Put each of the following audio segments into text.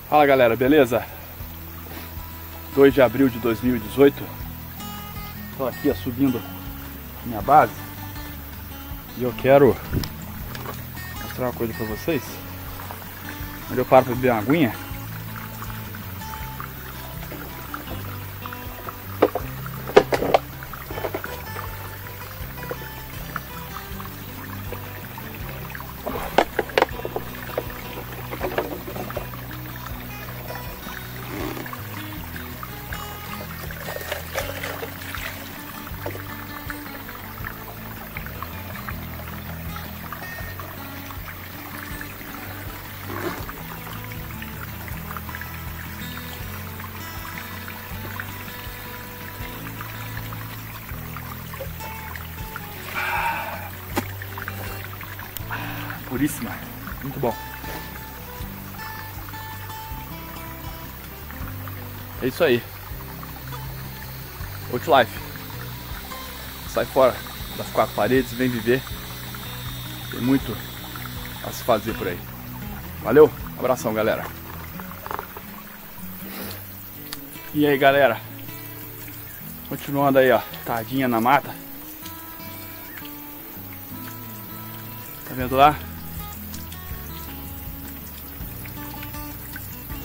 Fala galera, beleza? 2 de abril de 2018. Estou aqui subindo minha base e eu quero mostrar uma coisa para vocês. Onde eu paro para beber uma aguinha. Puríssima, muito bom. É isso aí. Outlife. Sai fora das 4 paredes e vem viver. Tem muito a se fazer por aí. Valeu, abração galera. E aí galera, continuando aí ó, tardinha na mata. Tá vendo lá?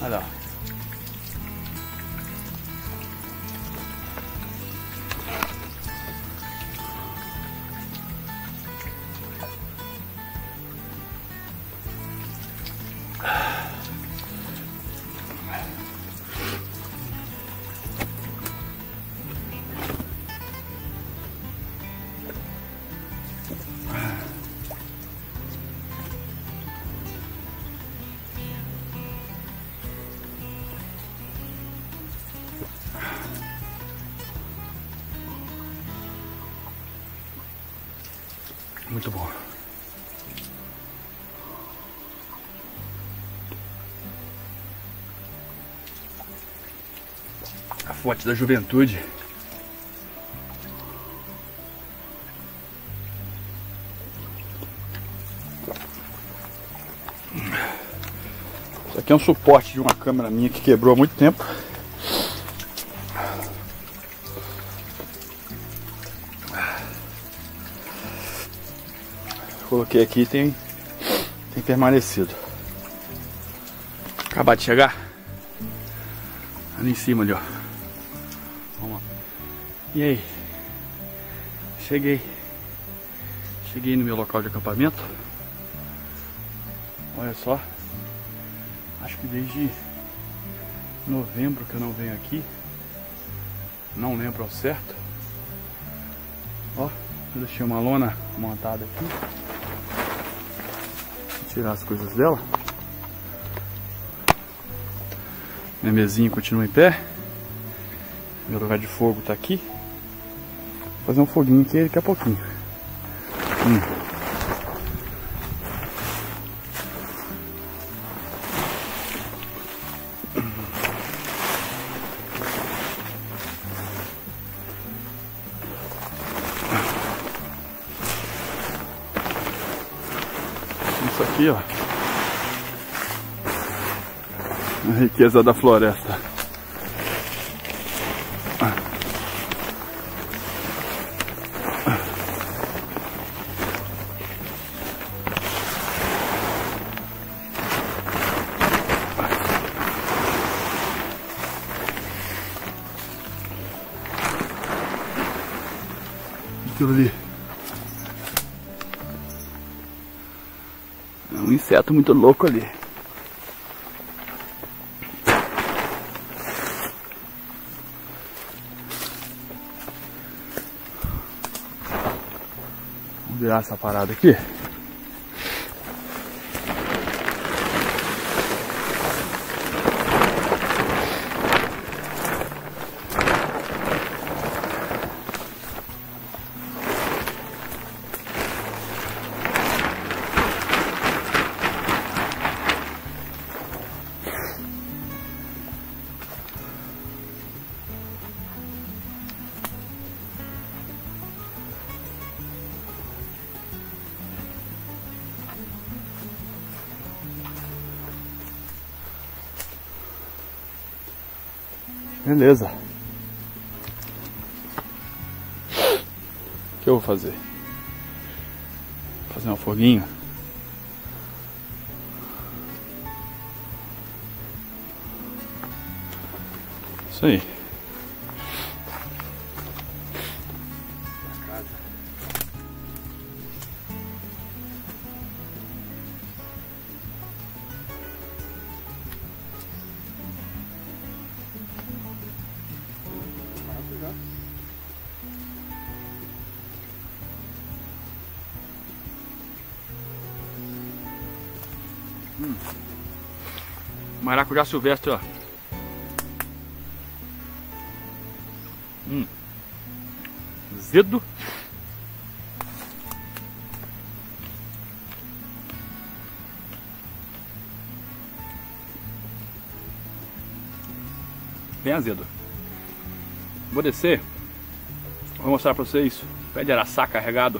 Olha lá. Muito bom. A fonte da juventude. Isso aqui é um suporte de uma câmera minha que quebrou há muito tempo. Coloquei aqui e tem permanecido. Acabar de chegar. Ali em cima ali, ó. Vamos lá. E aí? Cheguei no meu local de acampamento. Olha só. Acho que desde novembro que eu não venho aqui. Não lembro ao certo. Ó, eu deixei uma lona montada aqui. Vou tirar as coisas dela. Minha mesinha continua em pé. Meu lugar de fogo tá aqui. Vou fazer um foguinho aqui daqui a pouquinho. Isso aqui, ó, a riqueza da floresta. Aquilo ali é um inseto muito louco ali. Vamos virar essa parada aqui. Beleza. O que eu vou fazer? Fazer um foguinho. Isso aí. Maracujá silvestre, ó. Azedo. Bem azedo. Vou descer. Vou mostrar pra vocês. Pé de araçá carregado.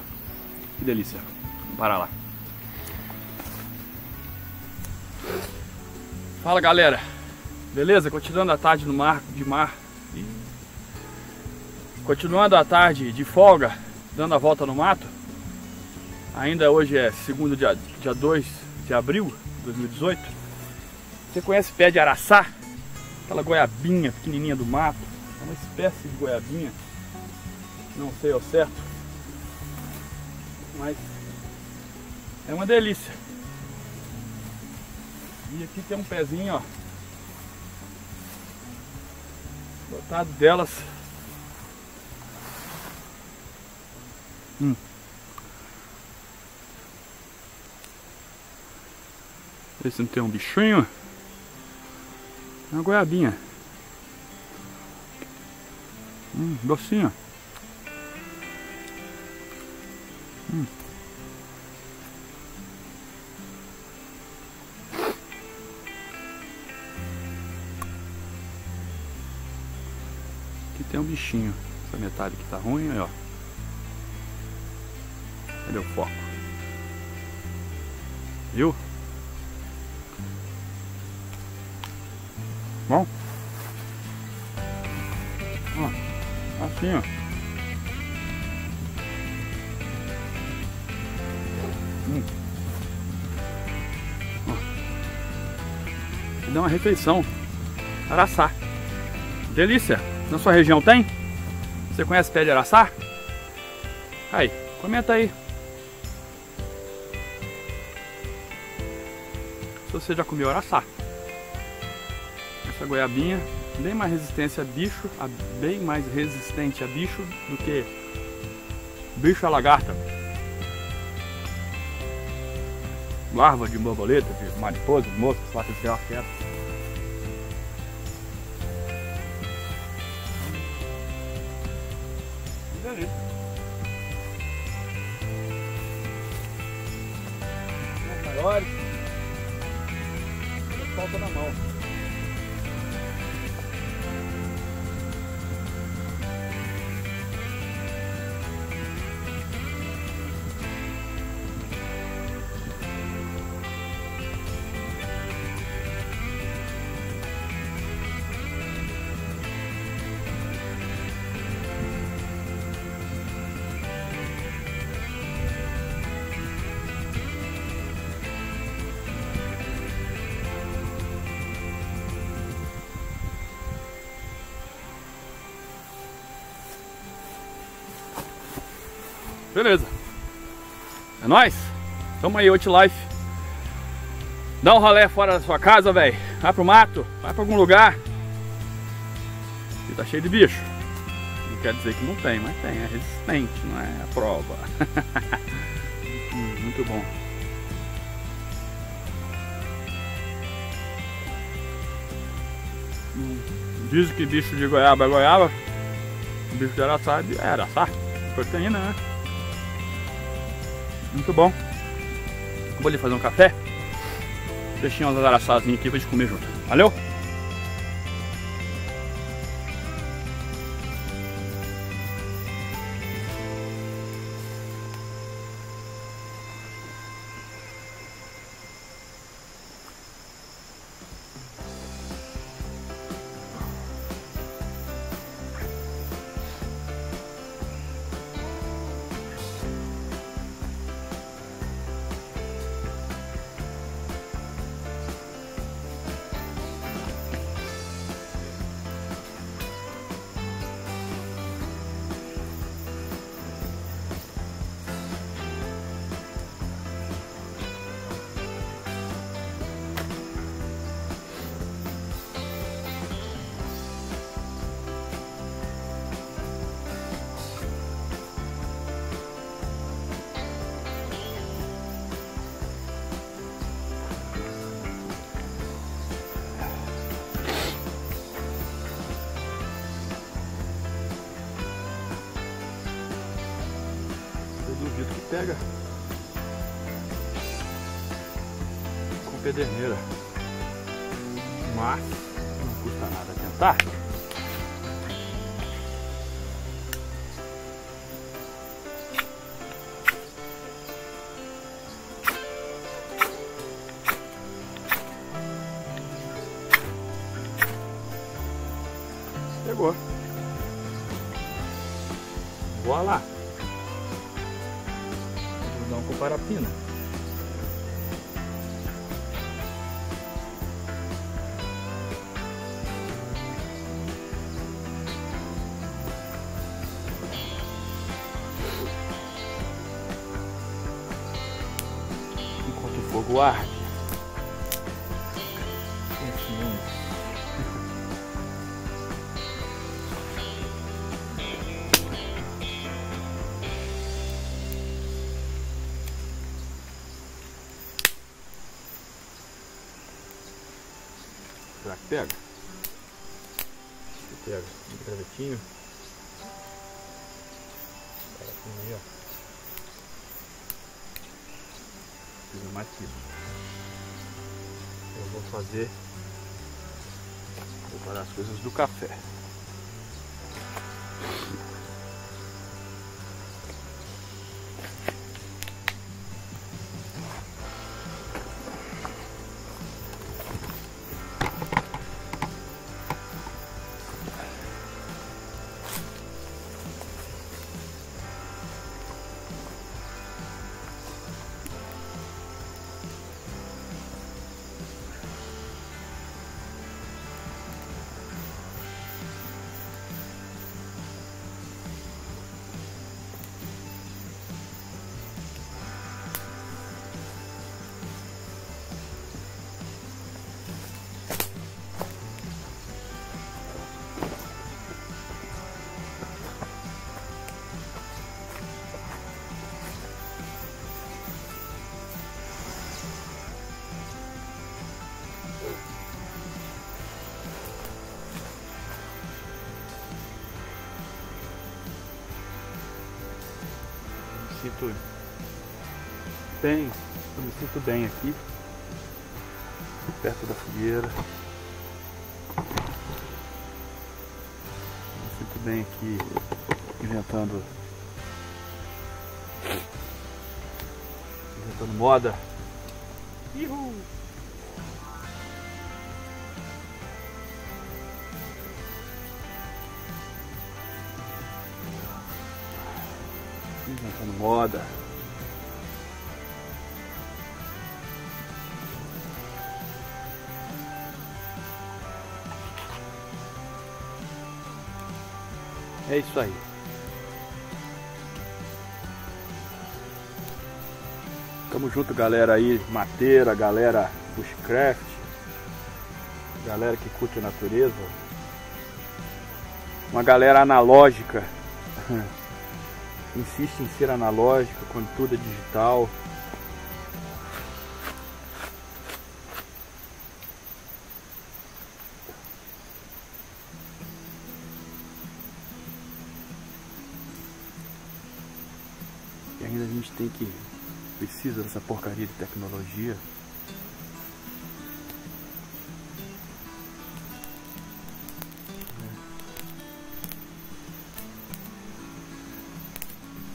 Que delícia. Vamos parar lá. Fala, galera. Beleza? Continuando a tarde no mar. Continuando a tarde de folga, dando a volta no mato. Ainda hoje é segundo dia 2 de abril de 2018. Você conhece pé de araçá? Aquela goiabinha pequenininha do mato. É uma espécie de goiabinha. Não sei ao certo. Mas é uma delícia. E aqui tem um pezinho, ó. Lotado delas. Ver se não tem um bichinho. É uma goiabinha. Docinha. Aqui tem um bichinho. Essa metade aqui tá ruim, aí, ó. Cadê o foco? Viu? Bom? Ó, assim, ó. E dá uma refeição. Araçá. Delícia. Na sua região tem? Você conhece pé de araçá? Aí, comenta aí. Se você já comeu araçá. Essa goiabinha bem mais resistente a bicho, bem mais resistente a bicho do que bicho a lagarta. Larva de borboleta, de mariposa, de mosca, sei lá que ela quer. Beleza. Maiores. Falta na mão. Beleza. É nóis. Tamo aí, Outlife. Dá um rolê fora da sua casa, velho. Vai pro mato, vai pra algum lugar. E tá cheio de bicho. Não quer dizer que não tem, mas tem. É resistente, não é a prova. Muito bom. Dizem que bicho de goiaba é goiaba. Bicho de araçá é araçá. Proteína, né? Muito bom. Vou ali fazer um café. Deixei umas araçazinhas aqui pra gente comer junto. Valeu? pega com pederneira, mas não custa nada tentar. Pegou. Voa lá. Vou dar um comparapino. Enquanto o fogo arde. Será que pega? Pega, um gravetinho. Aí, ó. Precisa mais que isso. Eu vou preparar as coisas do café. Eu me sinto bem aqui, perto da fogueira. Me sinto bem aqui, inventando moda. Ihu! Inventando moda. É isso aí. Tamo junto, galera aí, mateira, galera bushcraft, galera que curte a natureza, uma galera analógica, insiste em ser analógica quando tudo é digital. E ainda a gente precisa dessa porcaria de tecnologia.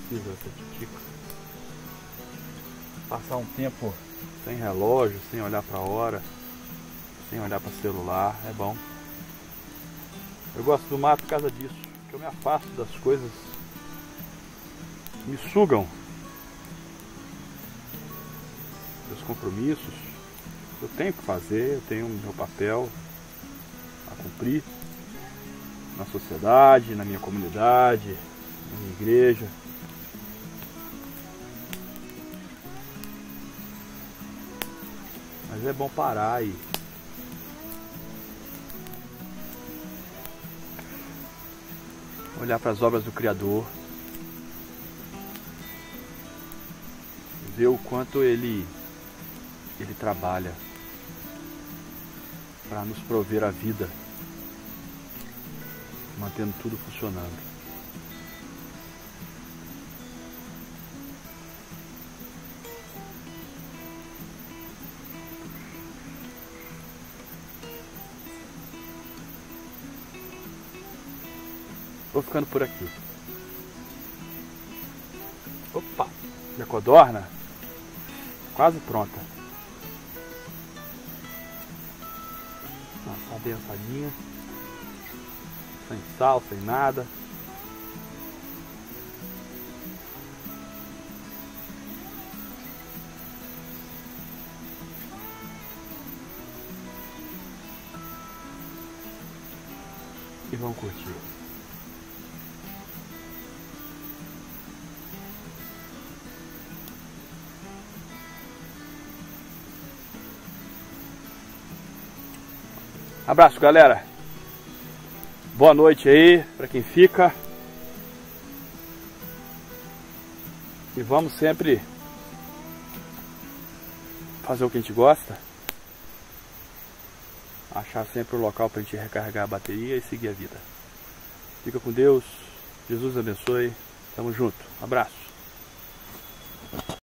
Precisa dessa titica. Passar um tempo sem relógio, sem olhar para a hora, sem olhar para celular, é bom. Eu gosto do mato por causa disso, que eu me afasto das coisas que me sugam. Meus compromissos, eu tenho que fazer, eu tenho meu papel a cumprir na sociedade, na minha comunidade, na minha igreja. Mas é bom parar e olhar para as obras do Criador, ver o quanto Ele trabalha para nos prover a vida, mantendo tudo funcionando. Vou ficando por aqui. Opa! Minha codorna quase pronta. Nossa, bem assadinha. Sem sal, sem nada. E vamos curtir. Abraço, galera. Boa noite aí para quem fica. E vamos sempre fazer o que a gente gosta. Achar sempre o local para a gente recarregar a bateria e seguir a vida. Fica com Deus. Jesus abençoe. Tamo junto. Abraço.